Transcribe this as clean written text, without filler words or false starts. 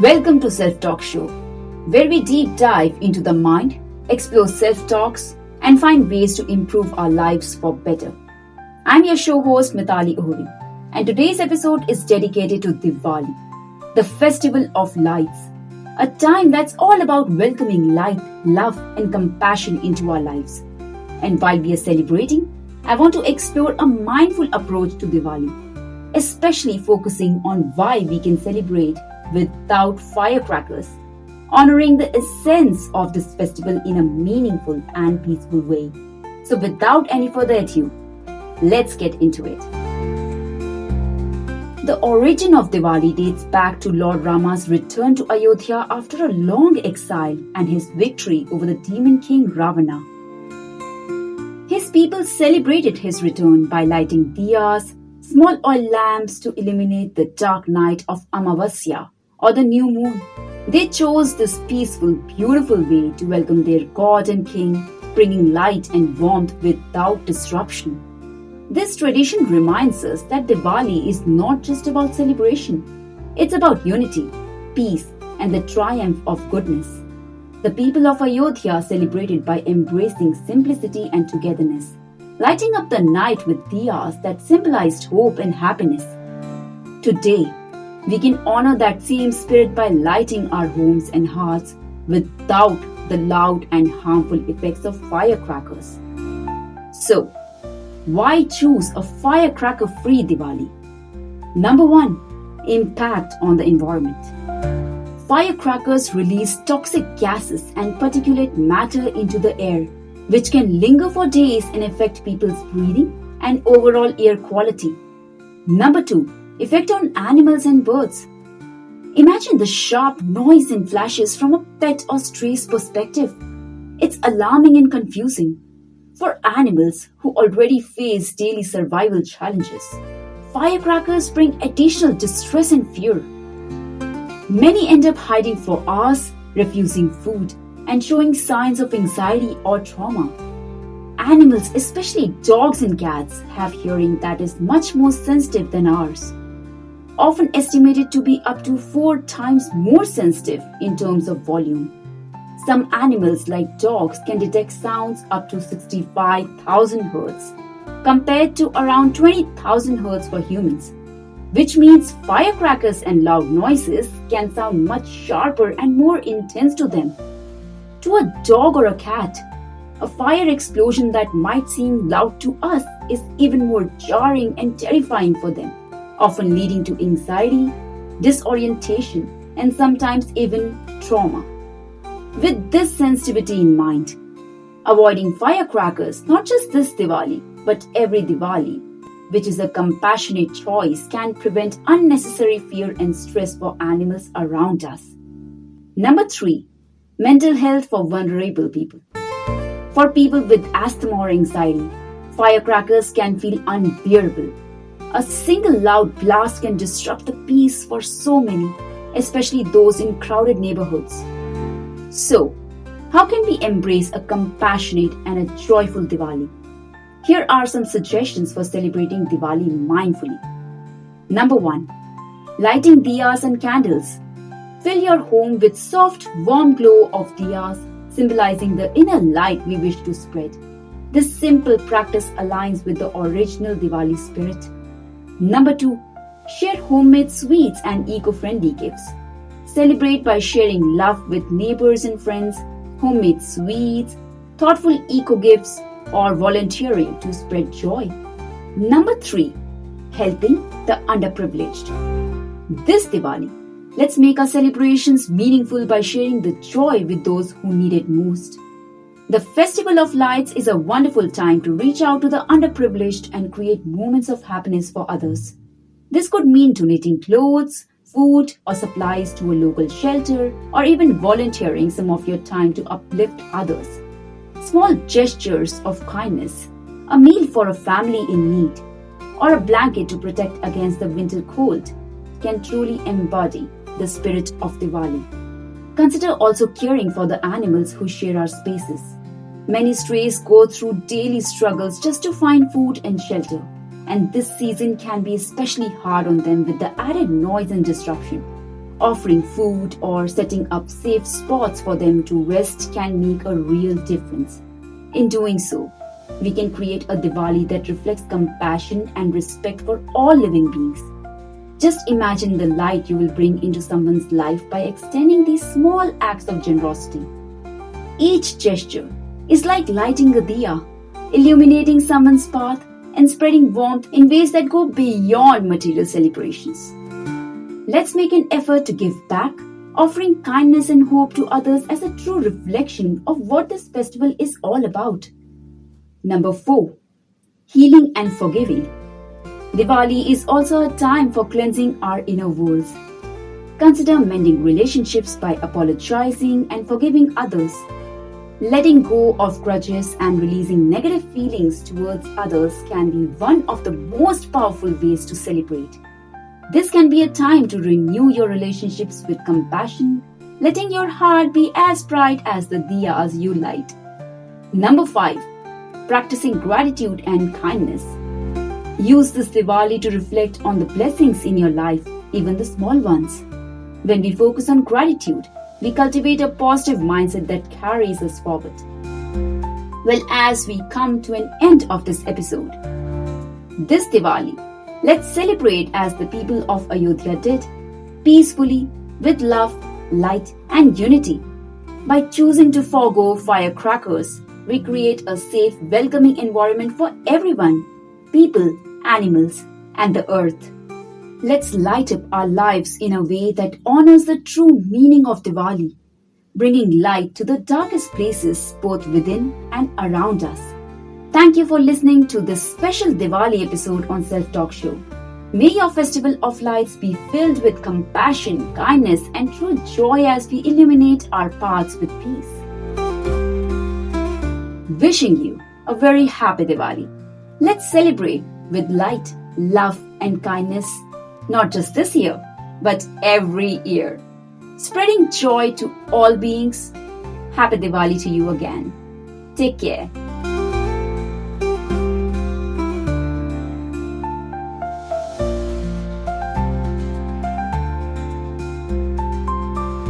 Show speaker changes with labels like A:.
A: Welcome to Self-Talk Show, where we deep dive into the mind, explore self-talks, and find ways to improve our lives for better. I'm your show host Mithali Ohri, and today's episode is dedicated to Diwali, the festival of lights, a time that's all about welcoming light, love, and compassion into our lives. And while we are celebrating, I want to explore a mindful approach to Diwali, especially focusing on why we can celebrate without firecrackers, honoring the essence of this festival in a meaningful and peaceful way. So without any further ado, let's get into it. The origin of Diwali dates back to Lord Rama's return to Ayodhya after a long exile and his victory over the demon king Ravana. His people celebrated his return by lighting diyas, small oil lamps to illuminate the dark night of Amavasya, or the new moon. They chose this peaceful, beautiful way to welcome their god and king, bringing light and warmth without disruption. This tradition reminds us that Diwali is not just about celebration. It's about unity, peace, and the triumph of goodness. The people of Ayodhya celebrated by embracing simplicity and togetherness, lighting up the night with diyas that symbolized hope and happiness. Today, we can honor that same spirit by lighting our homes and hearts without the loud and harmful effects of firecrackers. So, why choose a firecracker-free Diwali? Number 1. Impact on the environment. Firecrackers release toxic gases and particulate matter into the air, which can linger for days and affect people's breathing and overall air quality. Number 2. Effect on animals and birds. Imagine the sharp noise and flashes from a pet or stray's perspective. It's alarming and confusing. For animals who already face daily survival challenges, firecrackers bring additional distress and fear. Many end up hiding for hours, refusing food, and showing signs of anxiety or trauma. Animals, especially dogs and cats, have hearing that is much more sensitive than ours, often estimated to be up to 4 times more sensitive in terms of volume. Some animals like dogs can detect sounds up to 65,000 Hz, compared to around 20,000 Hz for humans, which means firecrackers and loud noises can sound much sharper and more intense to them. To a dog or a cat, a fire explosion that might seem loud to us is even more jarring and terrifying for them, often leading to anxiety, disorientation, and sometimes even trauma. With this sensitivity in mind, avoiding firecrackers not just this Diwali, but every Diwali, which is a compassionate choice, can prevent unnecessary fear and stress for animals around us. Number 3. Mental health for vulnerable people. For people with asthma or anxiety, firecrackers can feel unbearable. A single loud blast can disrupt the peace for so many, especially those in crowded neighborhoods. So, how can we embrace a compassionate and a joyful Diwali? Here are some suggestions for celebrating Diwali mindfully. Number 1. Lighting diyas and candles. Fill your home with soft, warm glow of diyas, symbolizing the inner light we wish to spread. This simple practice aligns with the original Diwali spirit. Number 2. Share homemade sweets and eco-friendly gifts. Celebrate by sharing love with neighbors and friends, homemade sweets, thoughtful eco-gifts, or volunteering to spread joy. Number 3. Helping the underprivileged. This Diwali, let's make our celebrations meaningful by sharing the joy with those who need it most. The Festival of Lights is a wonderful time to reach out to the underprivileged and create moments of happiness for others. This could mean donating clothes, food, or supplies to a local shelter, or even volunteering some of your time to uplift others. Small gestures of kindness, a meal for a family in need, or a blanket to protect against the winter cold can truly embody the spirit of Diwali. Consider also caring for the animals who share our spaces. Many strays go through daily struggles just to find food and shelter, and this season can be especially hard on them with the added noise and disruption. Offering food or setting up safe spots for them to rest can make a real difference. In doing so, we can create a Diwali that reflects compassion and respect for all living beings. Just imagine the light you will bring into someone's life by extending these small acts of generosity. Each gesture is like lighting a diya, illuminating someone's path and spreading warmth in ways that go beyond material celebrations. Let's make an effort to give back, offering kindness and hope to others as a true reflection of what this festival is all about. Number 4. Healing and forgiving. Diwali is also a time for cleansing our inner worlds. Consider mending relationships by apologizing and forgiving others. Letting go of grudges and releasing negative feelings towards others can be one of the most powerful ways to celebrate. This can be a time to renew your relationships with compassion, letting your heart be as bright as the diyas you light. Number 5. Practicing gratitude and kindness. Use this Diwali to reflect on the blessings in your life, even the small ones. When we focus on gratitude, we cultivate a positive mindset that carries us forward. Well, as we come to an end of this episode, this Diwali, let's celebrate as the people of Ayodhya did, peacefully, with love, light and unity. By choosing to forego firecrackers, we create a safe, welcoming environment for everyone, people, animals and the earth. Let's light up our lives in a way that honors the true meaning of Diwali, bringing light to the darkest places both within and around us. Thank you for listening to this special Diwali episode on Self Talk Show. May your festival of lights be filled with compassion, kindness, and true joy as we illuminate our paths with peace. Wishing you a very happy Diwali. Let's celebrate with light, love, and kindness, not just this year, but every year. Spreading joy to all beings. Happy Diwali to you again. Take care.